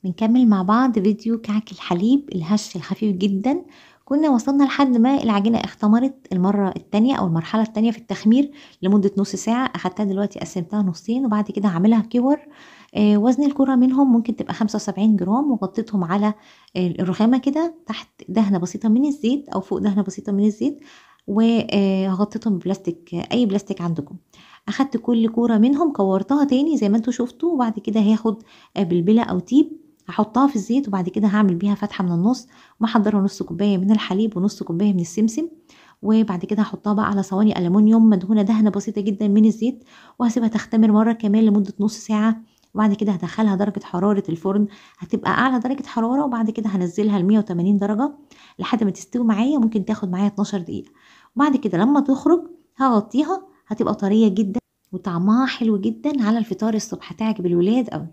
بنكمل مع بعض فيديو كعك الحليب الهش الخفيف جدا. كنا وصلنا لحد ما العجينة اختمرت المرة التانية أو المرحلة التانية في التخمير لمدة نص ساعة. أخدتها دلوقتي قسمتها نصين وبعد كده هعملها كور. وزن الكرة منهم ممكن تبقى 75 جرام، وغطيتهم على الرخامة كده تحت دهنة بسيطة من الزيت أو فوق دهنة بسيطة من الزيت، وغطيتهم ببلاستيك، أي بلاستيك عندكم. أخدت كل كورة منهم كورتها تاني زي ما انتوا شفتوا، وبعد كده هاخد بلبلة أو تيب هحطها في الزيت، وبعد كده هعمل بيها فتحة من النص ومحضرة نص كوباية من الحليب ونص كوباية من السمسم. وبعد كده هحطها بقى على صواني ألمونيوم مدهونة دهنة بسيطة جدا من الزيت، وهسيبها تختمر مرة كمان لمدة نص ساعة. وبعد كده هدخلها درجة حرارة الفرن، هتبقى أعلى درجة حرارة، وبعد كده هنزلها ل 180 درجة لحد ما تستوي معايا. ممكن تاخد معايا 12 دقيقة. وبعد كده لما تخرج هغطيها، هتبقى طرية جدا وطعمها حلو جدا على الفطار الصبح، هتعجب الولاد أوي.